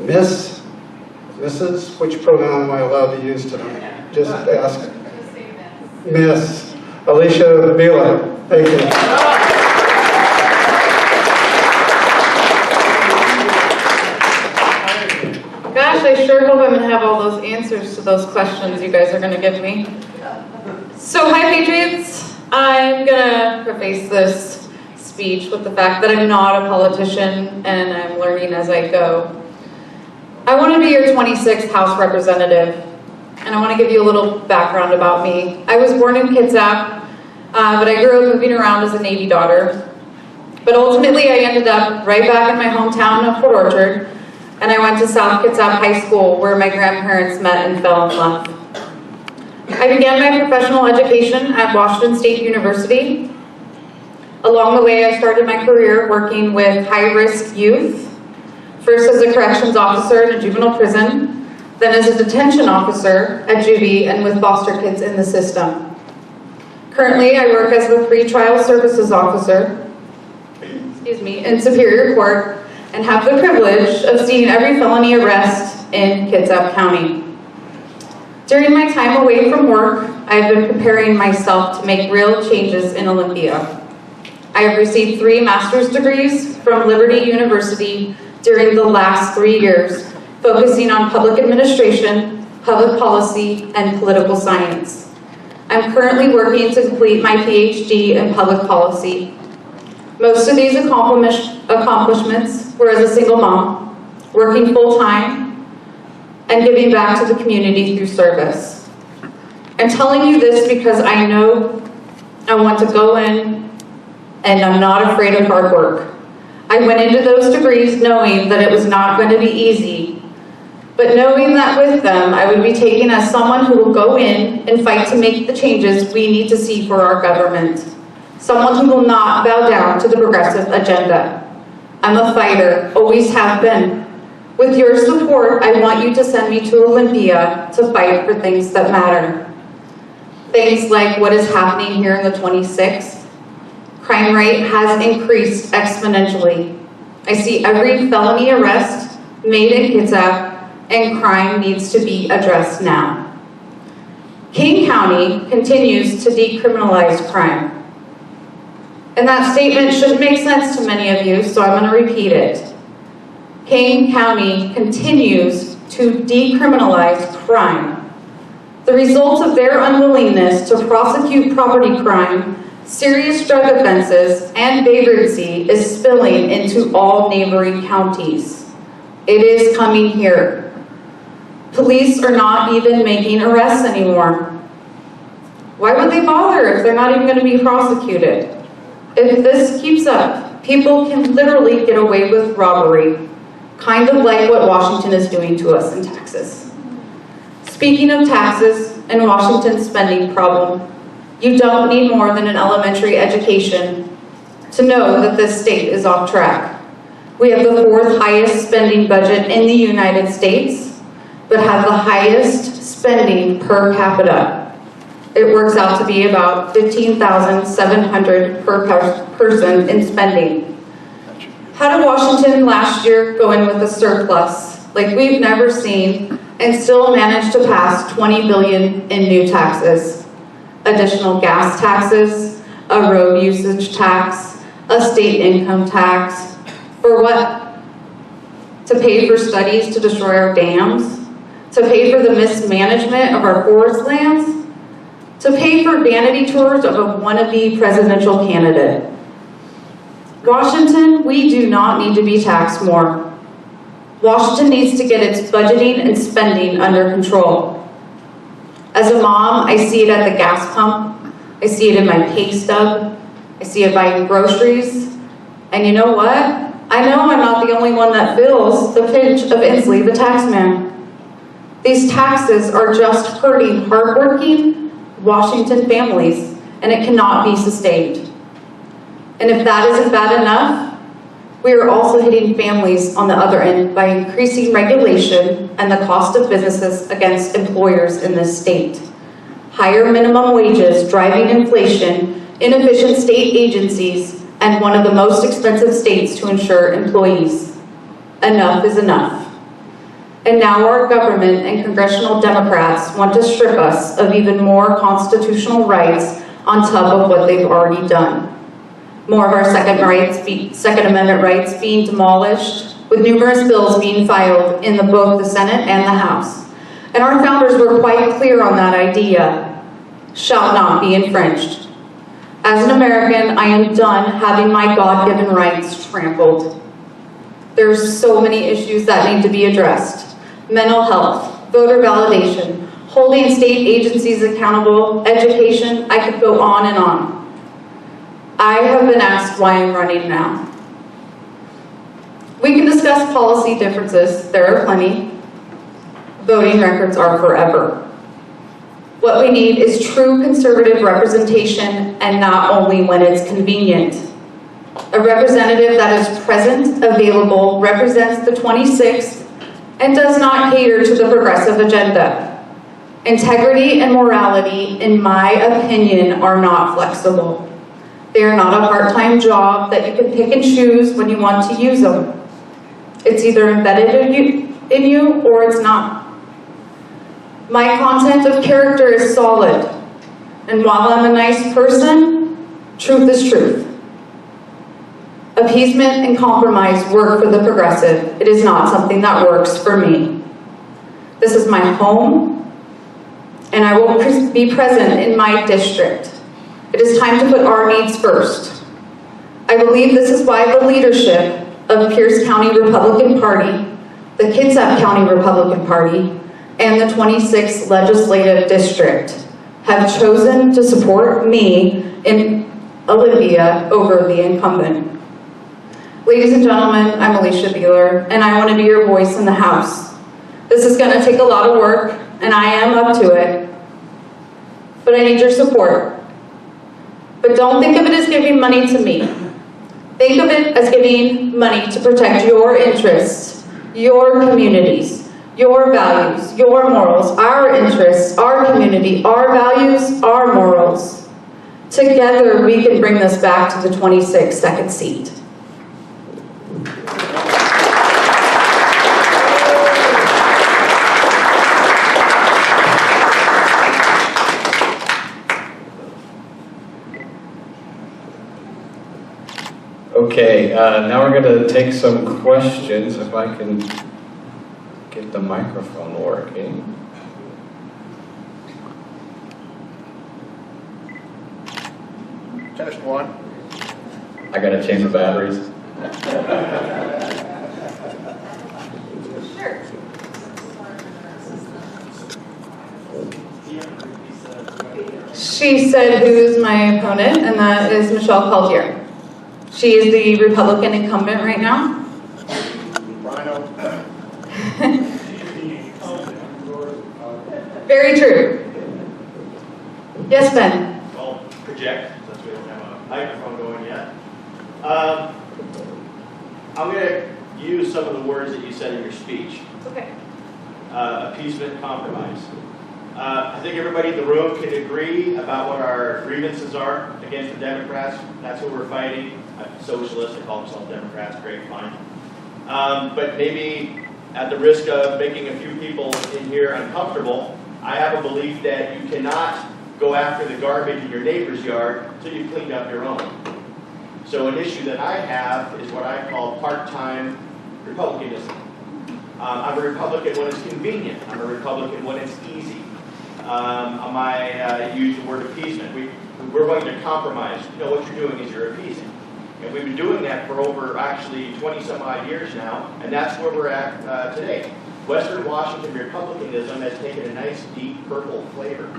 Mrs., which pronoun am I allowed to use tonight? Just ask. Miss Alisha Beeler. Thank you. Gosh, I sure hope I'm going to have all those answers to those questions you guys are going to give me. So, hi Patriots. I'm going to preface this speech with the fact that I'm not a politician and I'm learning as I go. I want to be your 26th House Representative, and I want to give you a little background about me. I was born in Kitsap, but I grew up moving around as a Navy daughter. But ultimately, I ended up right back in my hometown of Port Orchard, and I went to South Kitsap High School, where my grandparents met and fell in love. I began my professional education at Washington State University. Along the way, I started my career working with high-risk youth, first as a corrections officer in a juvenile prison, then as a detention officer at juvie and with foster kids in the system. Currently, I work as a pretrial services officer, in Superior Court, and have the privilege of seeing every felony arrest in Kitsap County. During my time away from work, I've been preparing myself to make real changes in Olympia. I have received 3 master's degrees from Liberty University during the last 3 years, focusing on public administration, public policy, and political science. I'm currently working to complete my PhD in public policy. Most of these accomplishments were as a single mom, working full-time, and giving back to the community through service. I'm telling you this because I know I want to go in and I'm not afraid of hard work. I went into those degrees knowing that it was not going to be easy, but knowing that with them, I would be taken as someone who will go in and fight to make the changes we need to see for our government. Someone who will not bow down to the progressive agenda. I'm a fighter, always have been. With your support, I want you to send me to Olympia to fight for things that matter. Things like what is happening here in the 26th. Crime rate has increased exponentially. I see every felony arrest made in Kitsap, and crime needs to be addressed now. King County continues to decriminalize crime. And that statement shouldn't make sense to many of you, so I'm going to repeat it. King County continues to decriminalize crime. The result of their unwillingness to prosecute property crime, serious drug offenses, and vagrancy is spilling into all neighboring counties. It is coming here. Police are not even making arrests anymore. Why would they bother if they're not even going to be prosecuted? If this keeps up, people can literally get away with robbery, kind of like what Washington is doing to us in Texas. Speaking of taxes and Washington's spending problem, you don't need more than an elementary education to know that this state is off track. We have the 4th highest spending budget in the United States, but have the highest spending per capita. It works out to be about $15,700 per person in spending. How did Washington last year go in with a surplus like we've never seen and still manage to pass $20 billion in new taxes? Additional gas taxes, a road usage tax, a state income tax. For what? To pay for studies to destroy our dams? To pay for the mismanagement of our forest lands? To pay for vanity tours of a wannabe presidential candidate? Washington, we do not need to be taxed more. Washington needs to get its budgeting and spending under control. As a mom, I see it at the gas pump. I see it in my pay stub. I see it buying groceries. And you know what? I know I'm not the only one that feels the pinch of Inslee the taxman. These taxes are just hurting hardworking Washington families, and it cannot be sustained. And if that isn't bad enough, we are also hitting families on the other end by increasing regulation and the cost of businesses against employers in this state. Higher minimum wages driving inflation, inefficient state agencies, and one of the most expensive states to insure employees. Enough is enough. And now our government and congressional Democrats want to strip us of even more constitutional rights on top of what they've already done. More of our Second Amendment rights being demolished, with numerous bills being filed in both the Senate and the House. And our founders were quite clear on that idea: shall not be infringed. As an American, I am done having my God-given rights trampled. There's so many issues that need to be addressed: mental health, voter validation, holding state agencies accountable, education. I could go on and on. I have been asked why I'm running now. We can discuss policy differences. There are plenty. Voting records are forever. What we need is true conservative representation, and not only when it's convenient. A representative that is present, available, represents the 26th, and does not cater to the progressive agenda. Integrity and morality, in my opinion, are not flexible. They are not a part-time job that you can pick and choose when you want to use them. It's either embedded in you or it's not. My content of character is solid, and while I'm a nice person, truth is truth. Appeasement and compromise work for the progressive. It is not something that works for me. This is my home, and I will be present in my district. It is time to put our needs first. I believe this is why the leadership of Pierce County Republican Party, the Kitsap County Republican Party, and the 26th Legislative District have chosen to support me in Olympia over the incumbent. Ladies and gentlemen, I'm Alisha Beeler, and I want to be your voice in the House. This is going to take a lot of work, and I am up to it, but I need your support. But don't think of it as giving money to me. Think of it as giving money to protect your interests, your communities, your values, your morals, our interests, our community, our values, our morals. Together, we can bring this back to the 26th second seat. Okay, now we're going to take some questions, if I can get the microphone working. Test one. I got to change the batteries. Sure. She said, who is my opponent? And that is Michelle Caldier. She is the Republican incumbent right now. Very true. Yes, Ben? I'll project, since we don't have a microphone going yet. I'm going to use some of the words that you said in your speech. Okay. Appeasement, compromise. I think everybody in the room can agree about what our grievances are against the Democrats. That's what we're fighting. Socialists, they call themselves Democrats, great, fine. But maybe at the risk of making a few people in here uncomfortable, I have a belief that you cannot go after the garbage in your neighbor's yard until you've cleaned up your own. So an issue that I have is what I call part-time Republicanism. I'm a Republican when it's convenient. I'm a Republican when it's easy. I use the word appeasement. We're going to compromise. You know, what you're doing is you're appeasing. And we've been doing that for over actually 20 some odd years now, and that's where we're at today. Western Washington Republicanism has taken a nice deep purple flavor.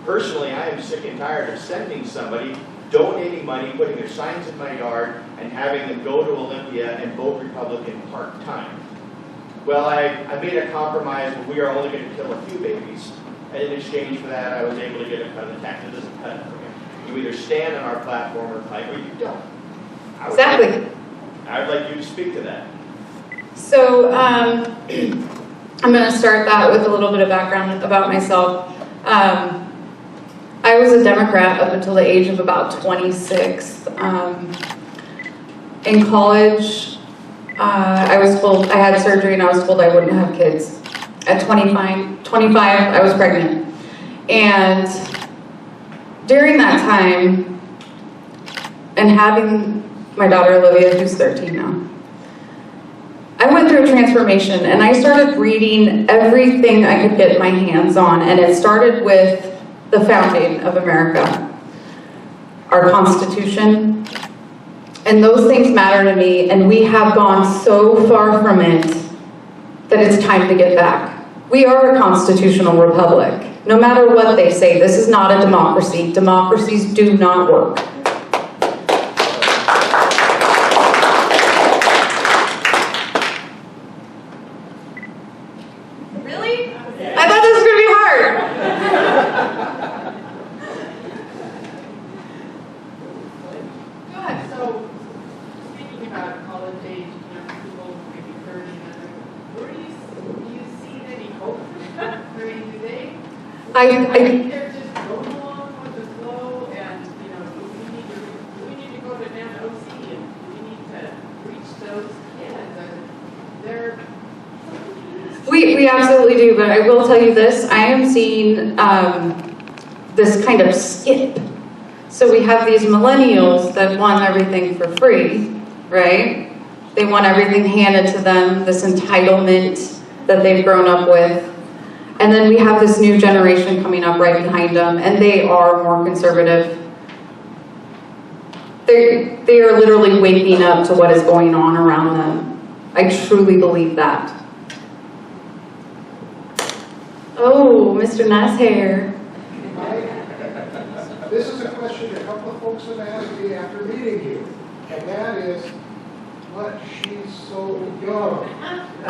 Personally, I am sick and tired of sending somebody, donating money, putting their signs in my yard, and having them go to Olympia and vote Republican part-time. Well, I made a compromise where we are only going to kill a few babies, and in exchange for that, I was able to get a cut of the tax. It doesn't cut it for me. You either stand on our platform or fight, or you don't. Exactly. I'd like you to speak to that. So I'm going to start that with a little bit of background about myself. I was a Democrat up until the age of about 26. In college, I was told, I had surgery and I was told I wouldn't have kids. At 25, I was pregnant. And during that time, and having my daughter Olivia, who's 13 now, I went through a transformation and I started reading everything I could get my hands on, and it started with the founding of America, our Constitution, and those things matter to me, and we have gone so far from it that it's time to get back. We are a constitutional republic. No matter what they say, this is not a democracy. Democracies do not work. Really? I thought this was going to be hard. Go ahead. So, speaking about college age, people maybe 30, where do you see any hope? I mean, do they? I think they're just going along with the flow, and do we need to go to an OC, and do we need to reach those kids? And they're We absolutely do, but I will tell you this, I am seeing this kind of skip. So we have these millennials that want everything for free, right? They want everything handed to them, this entitlement that they've grown up with. And then we have this new generation coming up right behind them, and they are more conservative. They are literally waking up to what is going on around them. I truly believe that. Oh, Mr. Nice Hair. This is a question a couple of folks have asked me after meeting you, and that is, what, she's so young.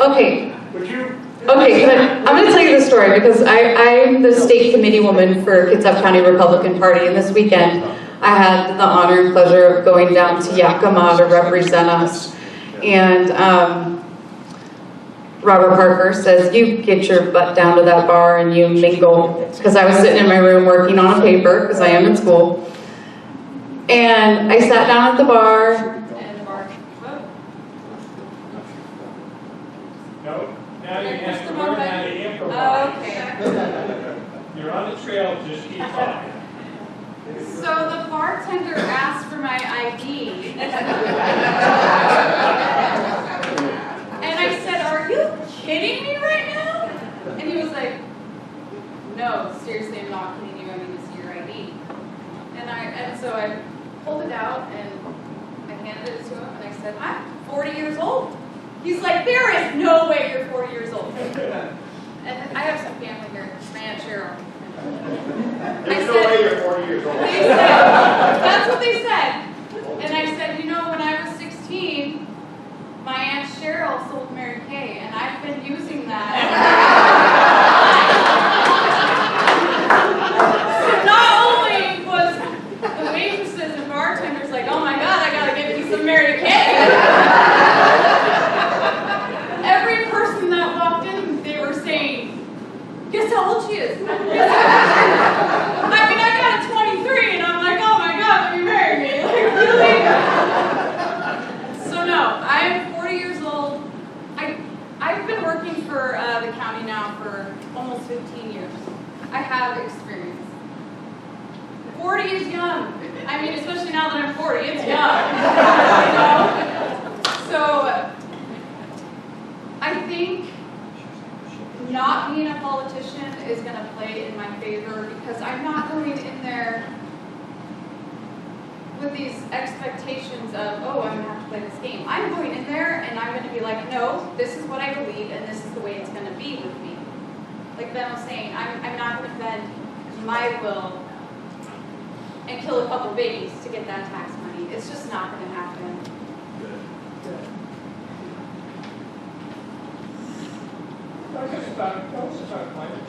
Okay. Would you? Okay, I'm going to tell you the story because I'm the state committee woman for Kitsap County Republican Party, and this weekend I had the honor and pleasure of going down to Yakima to represent us. And Robert Parker says, you get your butt down to that bar and you mingle. Because I was sitting in my room working on a paper, because I am in school. And I sat down at the bar, and the bar, No, now you have to learn how to improvise. okay. You're on the trail, just keep talking. So the bartender asked for my ID. And I said, are you kidding me right now? And he was like, no, seriously, I'm not kidding you. I need to see your ID. And so I pulled it out and I handed it to him and I said, I'm 40 years old. He's like, there is no way you're 40 years old. And I have some family here, my Aunt Cheryl. There's no way you're 40 years old. They said, that's what they said. And I said, when I was 16, my Aunt Cheryl sold Mary Kay, and I've been using that. So not only was the waitresses and bartenders like, oh my God, I gotta get me some Mary Kay. Every person that walked in, they were saying, guess how old she is? I mean, I got a 23, and I'm like, oh my God, will you marry me? Like, really? So no, I'm 40 years old. I've been working for the county now for almost 15 years. I have experience. 40 is young. I mean, especially now that I'm 40, it's young. So I think not being a politician is going to play in my favor because I'm not going in there with these expectations of, oh, I'm going to have to play this game. I'm going in there and I'm going to be like, no, this is what I believe and this is the way it's going to be with me. Like Ben was saying, I'm not going to bend my will and kill a couple babies to get that tax money. It's just not going to happen. Tell us about climate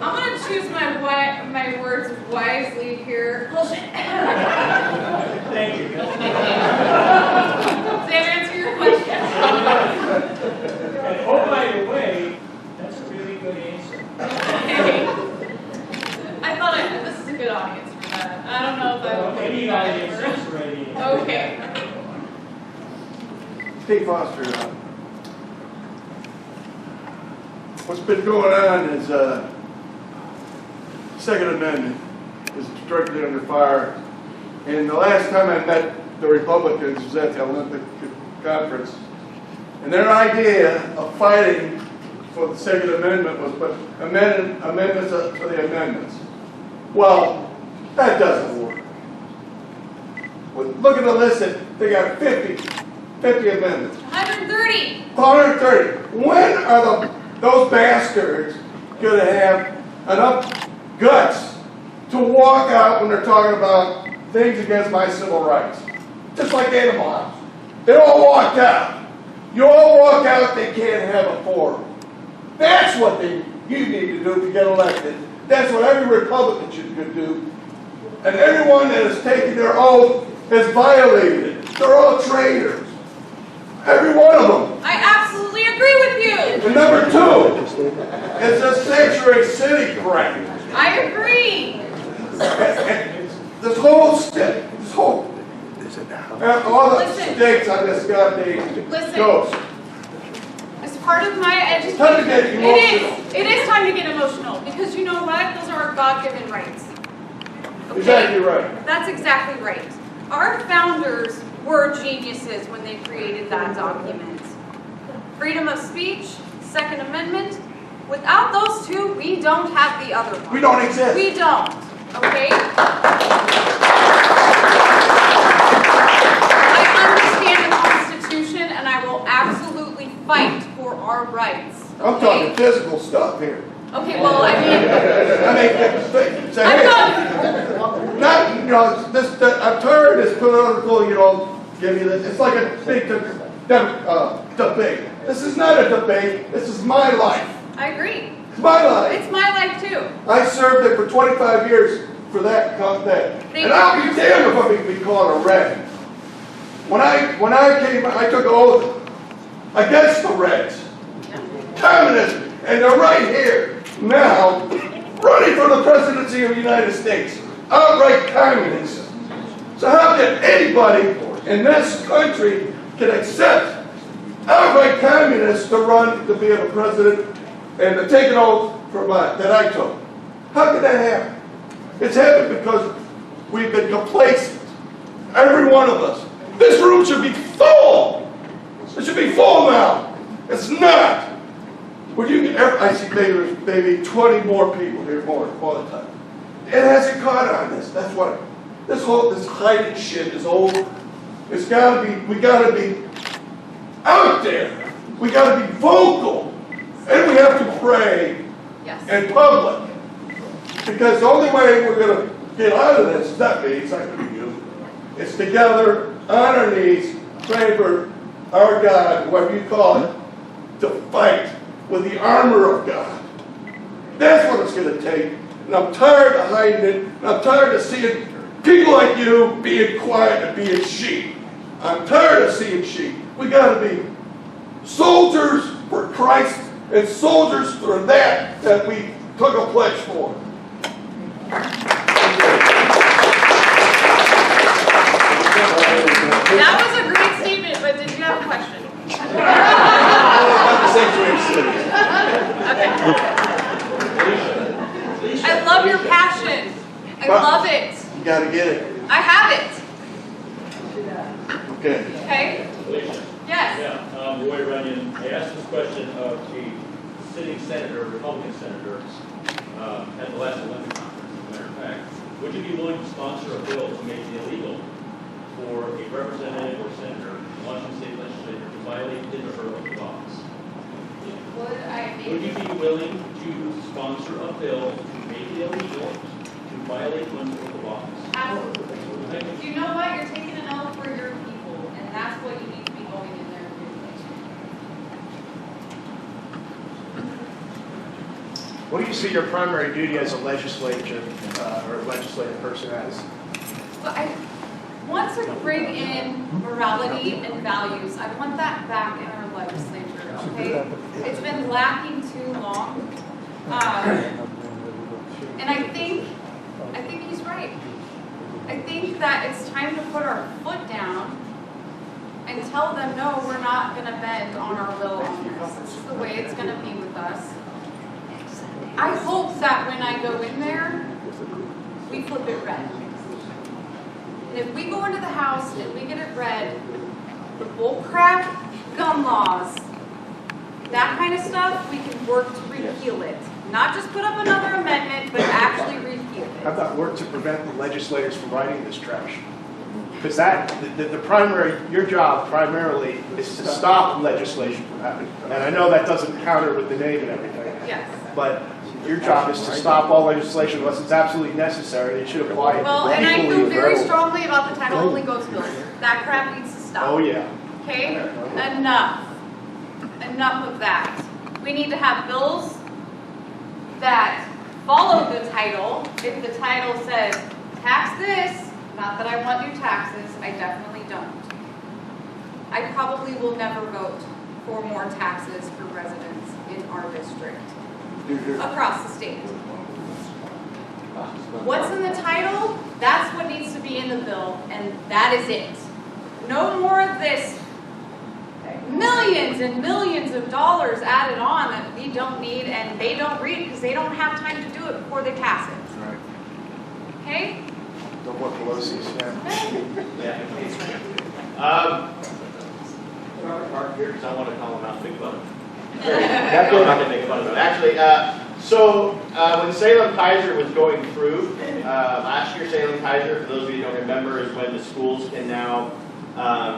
I'm going to choose my words wisely here. Thank you. Does that answer your question? And oh, by the way, that's a really good answer. I thought this is a good audience for that. I don't know if I would Any audience is ready. Steve Foster. What's been going on is Second Amendment is directly under fire. And the last time I met the Republicans was at the Olympic conference. And their idea of fighting for the Second Amendment was put amendments to the amendments. Well, that doesn't work. Look at the list, they got 50 amendments. 130. 130. When are those bastards going to have enough guts to walk out when they're talking about things against my civil rights? Just like animals. They all walked out. You all walk out, they can't have a forum. That's what you need to do to get elected. That's what every Republican should do. And everyone that has taken their oath has violated it. They're all traitors. Every one of them. I absolutely agree with you. And number two, it's a sanctuary city crap. I agree. This whole state, all the states on this goddamn coast. As part of my education, Time to get emotional. it is time to get emotional because you know what? Those are our God-given rights. Okay? Exactly right. That's exactly right. Our founders were geniuses when they created that document. Freedom of speech, Second Amendment. Without those two, we don't have the other one. We don't exist. We don't. Okay? I understand the Constitution, and I will absolutely fight for our rights. I'm talking physical stuff here. Okay, well, I mean, Say, I'm hey, not. not, I'm tired of this political, give you this. It's like a big debate. This is not a debate. This is my life. I agree. It's my life. It's my life too. I served it for 25 years for that. And I'll be damned if I'm going to be called a red. When I came, I took an oath against the Reds. Communism. And they're right here now running for the presidency of the United States. Outright communists. So how can anybody in this country can accept outright communists to run to be a president and to take an oath that I took? How could that happen? It's happened because we've been complacent. Every one of us. This room should be full. It should be full now. It's not. I see maybe 20 more people here more all the time. It hasn't caught on this. That's what this hiding shit is old. We gotta be out there. We gotta be vocal. And we have to pray in public. Because the only way we're gonna get out of this is not me, it's not gonna be you. It's together, on our knees, praying for our God, whatever you call it, to fight with the armor of God. That's what it's going to take. And I'm tired of hiding it. And I'm tired of seeing people like you being quiet and being sheep. I'm tired of seeing sheep. We got to be soldiers for Christ and soldiers for that we took a pledge for. That was a great statement, but did you have a question? Okay. I love your passion. I love it. You got to get it. I have it. Okay. Okay? Alicia? Yes. Yeah, Roy Runyon. I asked this question of the sitting senator, Republican senator, at the last Olympic conference, as a matter of fact. Would you be willing to sponsor a bill to make it illegal for a representative or senator in Washington State Legislature to violate his or her oath of office? Would you be willing to sponsor a bill to make it illegal to violate one's oath of office? Absolutely. You know what? You're taking an oath for your people, and that's what you need to be going in there and doing. What do you see your primary duty as a legislator or a legislative person as? Well, I want to bring in morality and values. I want that back in our legislature, okay? It's been lacking too long. And I think he's right. I think that it's time to put our foot down and tell them, no, we're not gonna bend on our will on this. This is the way it's gonna be with us. I hope that when I go in there, we flip it red. And if we go into the House and we get it red, the bullcrap gun laws, that kind of stuff, we can work to repeal it. Not just put up another amendment, but actually repeal it. How about work to prevent the legislators from writing this trash? Because that, the primary, your job primarily is to stop legislation from happening. And I know that doesn't counter with the name and everything. Yes. But your job is to stop all legislation unless it's absolutely necessary. It should apply Well, and I equally feel for very everyone. strongly about the title only goes bills. That crap needs to stop. Oh, yeah. Okay? Enough. Enough of that. We need to have bills that follow the title. If the title says, tax this, not that I want new taxes, I definitely don't. I probably will never vote for more taxes for residents in our district, across the state. What's in the title? That's what needs to be in the bill, and that is it. No more of this millions and millions of dollars added on that we don't need and they don't read because they don't have time to do it before they pass it. Right. Okay? No more Pelosi's, yeah. Mark here, because I want to call him out and make fun of him. I'm not going to make fun of him. Actually, when Salem Kaiser was going through, last year Salem Kaiser, for those of you who don't remember, is when the schools can now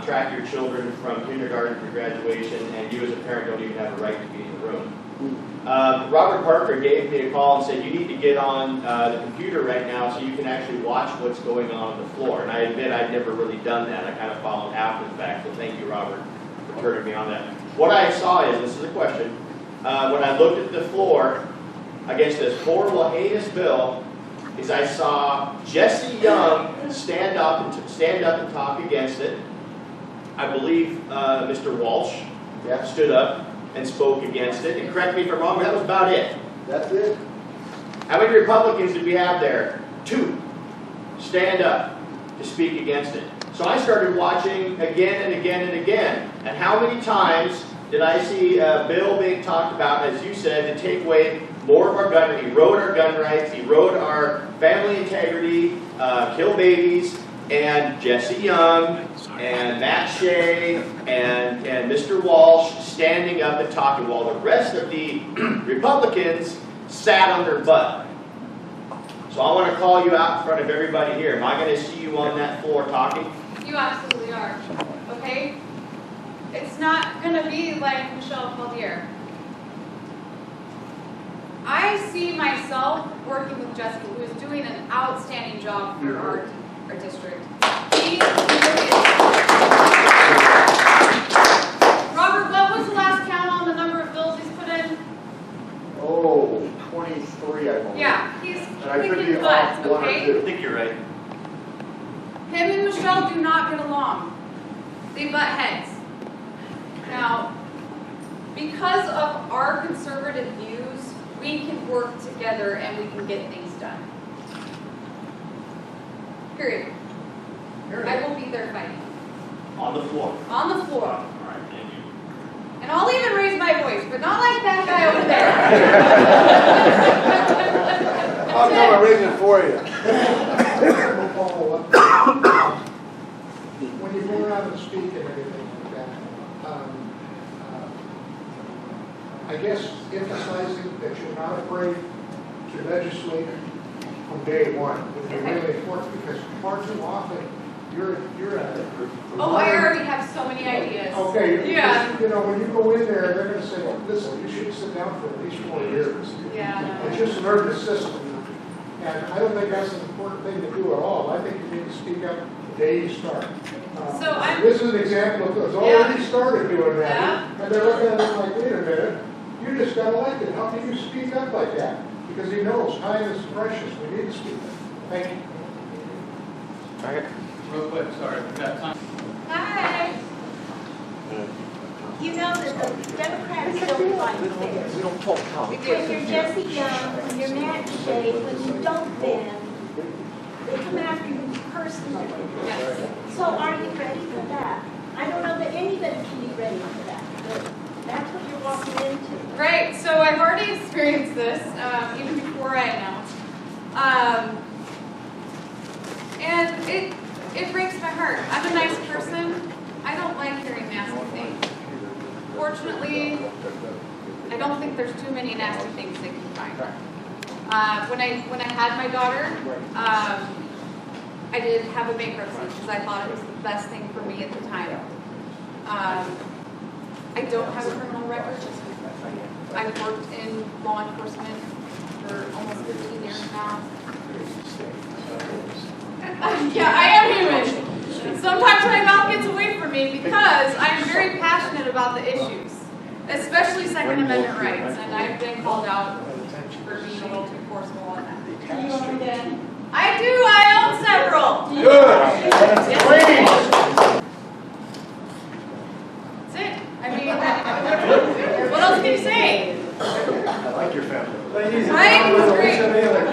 track your children from kindergarten through graduation, and you as a parent don't even have a right to be in the room. Robert Parker gave me a call and said, you need to get on the computer right now so you can actually watch what's going on the floor. And I admit I'd never really done that. I kind of followed after the fact, so thank you, Robert, for turning me on that. What I saw is, this is a question, when I looked at the floor against this horrible, heinous bill, is I saw Jesse Young stand up and talk against it. I believe Mr. Walsh stood up and spoke against it. And correct me if I'm wrong, but that was about it. That's it. How many Republicans did we have there? 2 stand up to speak against it. So I started watching again and again and again. And how many times did I see a bill being talked about, as you said, to take away more of our gun rights? He wrote our gun rights, he wrote our family integrity, kill babies, and Jesse Young, and Matt Shea, and Mr. Walsh standing up and talking while the rest of the Republicans sat on their butt. So I want to call you out in front of everybody here. Am I going to see you on that floor talking? You absolutely are. Okay? It's not going to be like Michelle Caldier. I see myself working with Jessica, who is doing an outstanding job for our district. Robert, what was the last count on the number of bills he's put in? Oh, 23, I believe. Yeah, he's And I could be kicking off butt, 1 or okay? 2. I think you're right. Him and Michelle do not get along. They butt heads. Now, because of our conservative views, we can work together and we can get things done. Period. I will be there fighting. On the floor. On the floor. All right, thank you. And I'll even raise my voice, but not like that guy over there. I'll come and raise it for you. We'll follow up. When you go around and speak and everything like that, I guess emphasizing that you're not afraid to legislate from day one would be really important, because far too often you're at it. Oh, I already have so many ideas. Okay, Yeah. you know, when you go in there, they're going to say, listen, you should sit down for at least 4 years. Yeah. And just learn the system. And I don't think that's an important thing to do at all. I think you need to speak up the day you start. This is an example of those already started doing that. Yeah. And they're looking at it like, wait a minute, you just got elected. How can you speak up like that? Because he knows time is precious. We need to speak up. Thank you. Real quick, sorry, we've got time. Hi. You know that the Democrats don't fight fair. We don't talk politics. When you're Jesse Young, when you're Matt Shea, when you don't bend, they come after you personally. So are you ready for that? I don't know that anybody can be ready for that, but that's what you're walking into. Right, so I've already experienced this, even before I announced. And it breaks my heart. I'm a nice person. I don't like hearing nasty things. Fortunately, I don't think there's too many nasty things they can find. When I had my daughter, I did have a bankruptcy because I thought it was the best thing for me at the time. I don't have a criminal record. I've worked in law enforcement for almost 15 years now. Yeah, I am human. Sometimes my mouth gets away from me because I'm very passionate about the issues, especially Second Amendment rights, and I've been called out for being a little too forceful on that. Do you own them? I do. I own several. Good. That's it. I mean, what else can you say? I like your family. Ladies and Right? gentlemen, It's great. Alisha Beeler.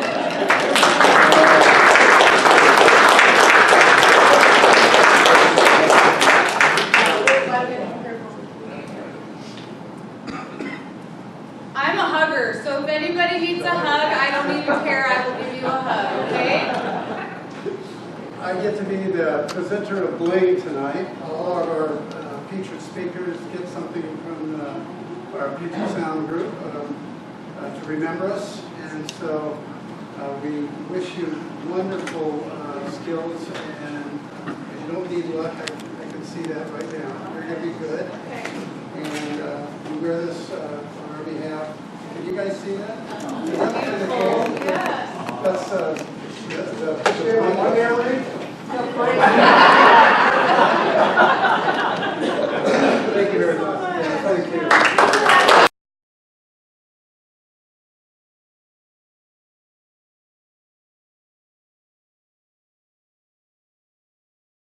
I'm a hugger, so if anybody needs a hug, I don't need a chair. I will give you a hug, okay? I get to be the presenter of Bling tonight. All of our featured speakers get something from our Puget Sound group to remember us. And so we wish you wonderful skills, and you don't need luck. I can see that right now. You're going to be good. And we wear this on our behalf. Can you guys see that?